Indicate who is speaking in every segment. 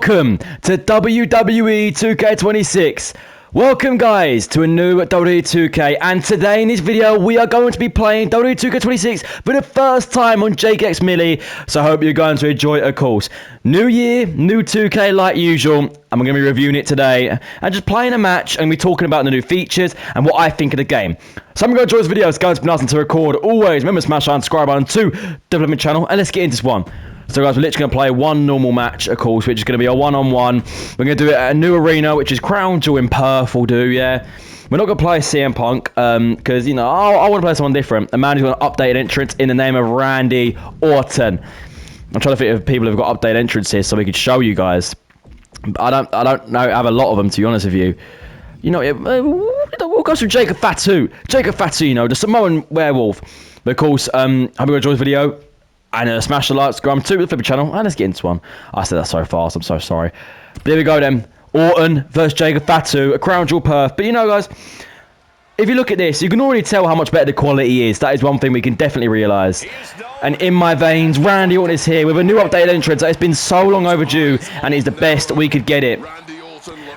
Speaker 1: Welcome to WWE 2K26. Welcome guys to a new WWE 2K, and today in this video we are going to be playing WWE 2K26 for the first time on JX Millie, so I hope you're going to enjoy it of course. New year, new 2K like usual, and we're going to be reviewing it today and just playing a match and we're talking about the new features and what I think of the game. So I'm going to enjoy this video, it's going to be nice to record. Always remember to smash that subscribe button to development channel, and let's get into this one. So guys, we're literally going to play one normal match, of course, which is going to be a one-on-one. We're going to do it at a new arena, which is Crown Jewel in Perth, will do, yeah. We're not going to play CM Punk, because, you know, I want to play someone different. A man who's got an updated entrance in the name of Randy Orton. I'm trying to think of people who've got updated entrances so we could show you guys. I don't know, I have a lot of them, to be honest with you. You know, we'll go through Jacob Fatu. Jacob Fatu, you know, the Samoan werewolf. But of course, I hope you enjoy this video. And smash the like, subscribe to the Flipper channel, and let's get into one. I said that so fast, I'm so sorry. But here we go then. Orton versus Jacob Fatu, a Crown Jewel Perth. But you know guys, if you look at this, you can already tell how much better the quality is. That is one thing we can definitely realise. And in my veins, Randy Orton is here with a new updated entrance. It's been so long overdue, and it's the best we could get it.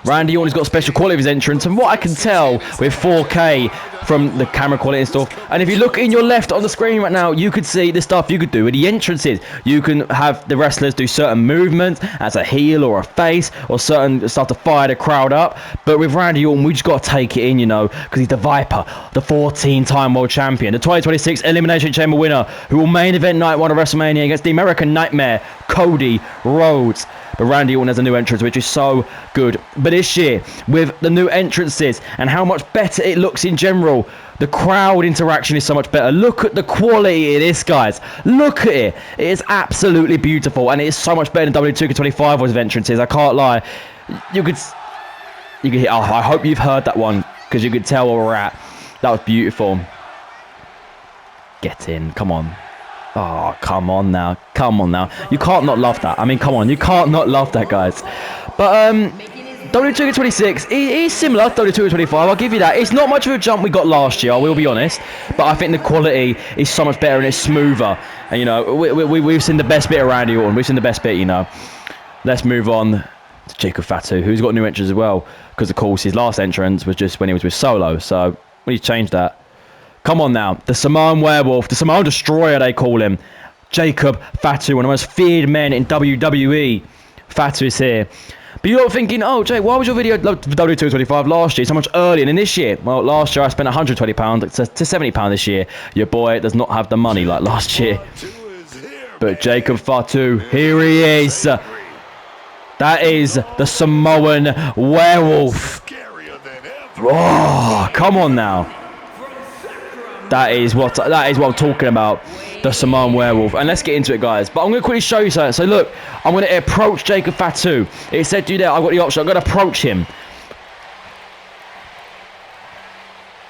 Speaker 1: Randy Orton's got a special quality of his entrance, and what I can tell with 4K from the camera quality and stuff. And if you look in your left on the screen right now, you could see the stuff you could do with the entrances. You can have the wrestlers do certain movements as a heel or a face, or certain stuff to fire the crowd up. But with Randy Orton, we just got to take it in, you know, because he's the Viper, the 14-time world champion, the 2026 Elimination Chamber winner, who will main event night 1 of WrestleMania against the American Nightmare, Cody Rhodes. But Randy Orton has a new entrance, which is so good. But this year, with the new entrances and how much better it looks in general, the crowd interaction is so much better. Look at the quality of this, guys. Look at it. It is absolutely beautiful, and it is so much better than WWE 2K25 was with entrances. I can't lie. You could hear. Oh, I hope you've heard that one, because you could tell where we're at. That was beautiful. Get in. Come on. Oh, come on now. Come on now. You can't not love that. I mean, come on. You can't not love that, guys. But, WWE 2K26 is similar to WWE 2K25. I'll give you that. It's not much of a jump we got last year, I will be honest. But I think the quality is so much better and it's smoother. And, you know, we've seen the best bit of Randy Orton. We've seen the best bit, you know. Let's move on to Jacob Fatu, who's got a new entrance as well. Because, of course, his last entrance was just when he was with Solo. So, we need to change that. Come on now, the Samoan werewolf, the Samoan destroyer they call him. Jacob Fatu, one of the most feared men in WWE. Fatu is here. But you're thinking, oh Jay, why was your video W225 last year so much earlier than this year? Well, last year I spent £120 to £70 this year. Your boy does not have the money like last year. But Jacob Fatu, here he is. That is the Samoan werewolf. Oh, come on now. That is what I'm talking about, the Samoan werewolf. And let's get into it, guys. But I'm going to quickly show you something. So look, I'm going to approach Jacob Fatu. It said to you there, I've got the option. I'm going to approach him.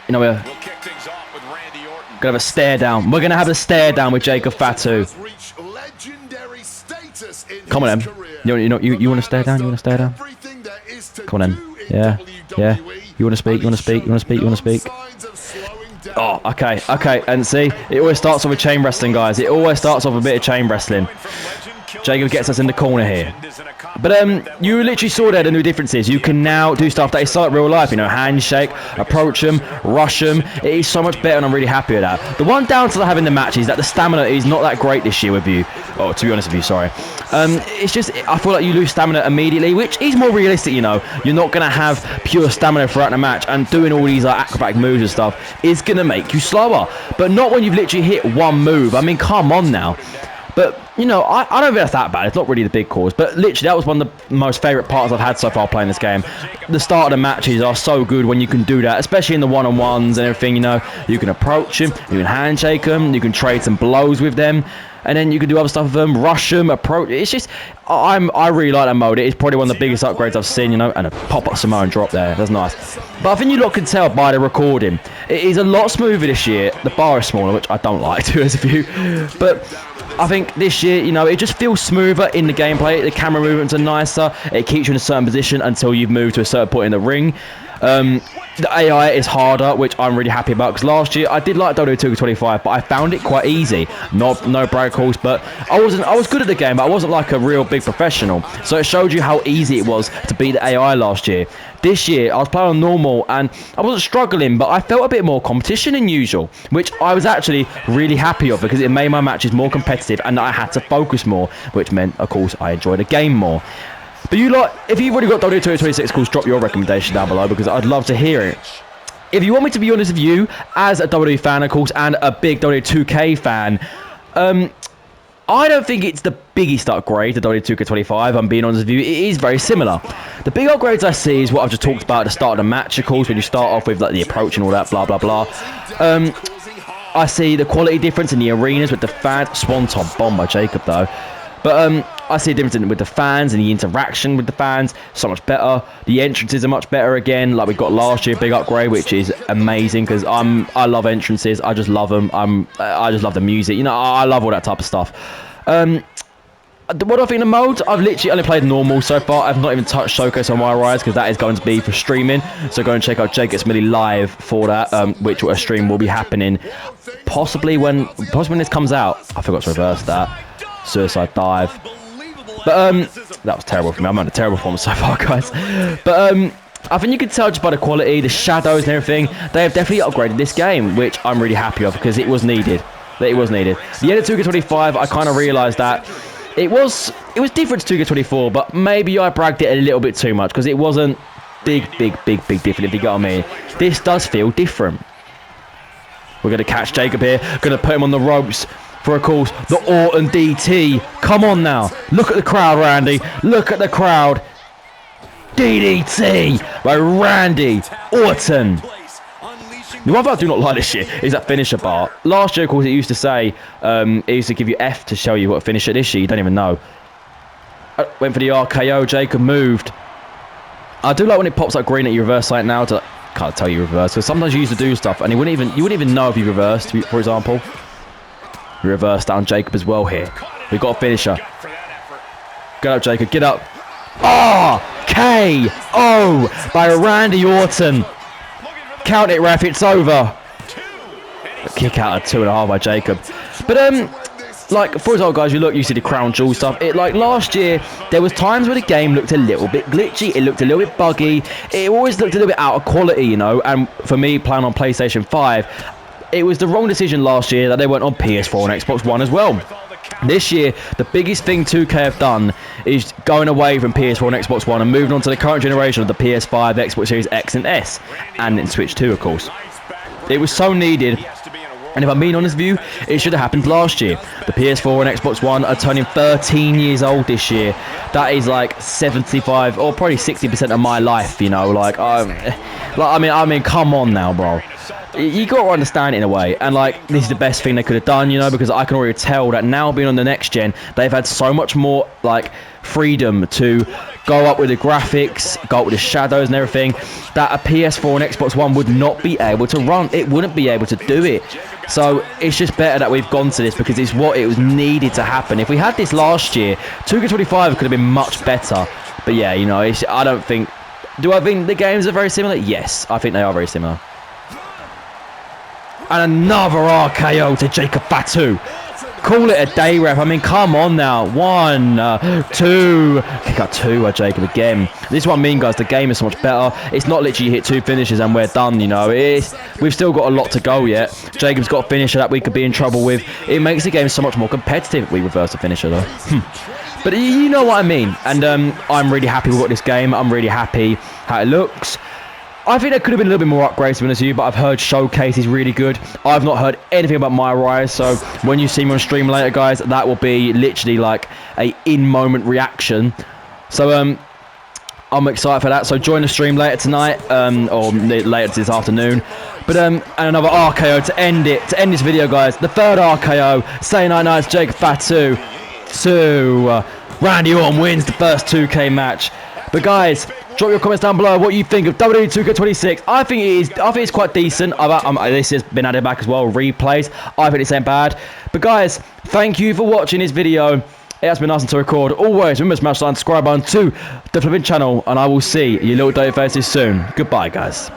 Speaker 1: You know, we're going to have a stare down. We're going to have a stare down with Jacob Fatu. Come on, then. You want to stare down? You want to stare down? Come on, then. Yeah. You want to speak? You want to speak? You want to speak? You want to speak? Oh, okay, and see, it always starts off with chain wrestling, guys. It always starts off with a bit of chain wrestling. Jacob gets us in the corner here. But you literally saw there the new differences. You can now do stuff that is so like real life, you know, handshake, approach them, rush them. It is so much better, and I'm really happy with that. The one downside I have in the match is that the stamina is not that great this year with you. Oh, to be honest with you, sorry. It's just, I feel like you lose stamina immediately, which is more realistic, you know. You're not going to have pure stamina throughout the match, and doing all these like acrobatic moves and stuff is going to make you slower. But not when you've literally hit one move. I mean, come on now. But, you know, I don't think that's that bad. It's not really the big cause. But literally, that was one of the most favourite parts I've had so far playing this game. The start of the matches are so good when you can do that, especially in the one-on-ones and everything, you know. You can approach them, you can handshake them, you can trade some blows with them. And then you can do other stuff with them, rush them, approach. It's just, I really like that mode. It's probably one of the biggest upgrades I've seen, you know. And a pop-up Samoan drop there. That's nice. But I think you lot can tell by the recording. It is a lot smoother this year. The bar is smaller, which I don't like, to be honest with you. But I think this year, you know, it just feels smoother in the gameplay. The camera movements are nicer. It keeps you in a certain position until you've moved to a certain point in the ring. The AI is harder, which I'm really happy about, because last year I did like WWE 2K25, but I found it quite easy. No brag calls, but I was good at the game, but I wasn't like a real big professional. So it showed you how easy it was to beat the AI last year. This year I was playing on normal and I wasn't struggling, but I felt a bit more competition than usual, which I was actually really happy of, because it made my matches more competitive and I had to focus more, which meant, of course, I enjoyed the game more. But if you've already got WWE 2K26 calls, drop your recommendation down below, because I'd love to hear it. If you want me to be honest with you, as a WWE fan, of course, and a big WWE 2K fan, I don't think it's the biggest upgrade to WWE 2K25, I'm being honest with you. It is very similar. The big upgrades I see is what I've just talked about at the start of the match, of course, when you start off with like the approach and all that, blah, blah, blah. I see the quality difference in the arenas with the fans. Swanton bomb by Jacob, though. But I see a difference with the fans and the interaction with the fans. So much better. The entrances are much better again, like we got last year, big upgrade, which is amazing, because I love entrances. I just love them. I just love the music. You know, I love all that type of stuff. What do I think of the modes? I've literally only played normal so far. I've not even touched Showcase on my Rise, because that is going to be for streaming. So go and check out Jake Gets Millie live for that, which a stream will be happening possibly when this comes out. I forgot to reverse that. Suicide dive. But that was terrible for me. I'm on a terrible form so far, guys. But I think you can tell just by the quality, the shadows and everything, they have definitely upgraded this game, which I'm really happy of, because it was needed. The end of 2K25, I kind of realised that it was different to 2K24, but maybe I bragged it a little bit too much, because it wasn't big different, if you get what I mean. This does feel different. We're going to catch Jacob here, going to put him on the ropes for, of course, the Orton DT. Come on now. Look at the crowd, Randy. Look at the crowd. DDT by Randy Orton. The one thing I do not like this year is that finisher bar. Last year, of course, it used to say, it used to give you F to show you what finisher. This year, you don't even know. Went for the RKO. Jacob moved. I do like when it pops up green at your reverse sight now to can't tell you reverse, because sometimes you used to do stuff and you wouldn't even know if you reversed, for example. Reverse down Jacob as well here. We've got a finisher. Get up, Jacob. Get up. KO by Randy Orton. Count it, ref. It's over. A kick out of 2.5 by Jacob. But like, for example, guys, you see the crown jewel stuff. Like last year, there was times where the game looked a little bit glitchy. It looked a little bit buggy. It always looked a little bit out of quality, you know. And for me, playing on PlayStation 5, it was the wrong decision last year that they went on PS4 and Xbox One as well. This year, the biggest thing 2K have done is going away from PS4 and Xbox One and moving on to the current generation of the PS5, Xbox Series X and S, and then Switch 2, of course. It was so needed. And if I'm being honest with you, it should have happened last year. The PS4 and Xbox One are turning 13 years old this year. That is like 75 or probably 60% of my life, you know. I mean, come on now, bro. You got to understand it in a way, and like this is the best thing they could have done, you know, because I can already tell that now being on the next gen, they've had so much more like freedom to go up with the graphics, go up with the shadows and everything, that a PS4 and Xbox One would not be able to run. It wouldn't be able to do it. So it's just better that we've gone to this, because it's what it was needed to happen. If we had this last year, 2K25 could have been much better. But yeah, you know, I don't think. Do I think the games are very similar? Yes, I think they are very similar. And another RKO to Jacob Fatu. Call it a day, ref. I mean, come on now. 1, 2. Kick out 2 by Jacob again. This is what I mean, guys. The game is so much better. It's not literally you hit 2 finishes and we're done, you know. We've still got a lot to go yet. Jacob's got a finisher that we could be in trouble with. It makes the game so much more competitive. We reverse the finisher, though. But you know what I mean. And I'm really happy with this game. I'm really happy how it looks. I think there could have been a little bit more upgrades, to be honest with you, but I've heard Showcase is really good. I've not heard anything about my Rise, so when you see me on stream later, guys, that will be literally like a in-moment reaction. So I'm excited for that. So join the stream later tonight, or later this afternoon. But and another RKO to end it, to end this video, guys. The third RKO. Say night nights, Jake Fatu. Randy Orton wins the first 2K match. But guys, drop your comments down below what you think of WWE 2K26. I think it's quite decent. This has been added back as well, replays. I think it's ain't bad. But guys, thank you for watching this video. It has been nice to record. Always remember to smash that subscribe button to the flipping channel, and I will see you little dirty faces soon. Goodbye, guys.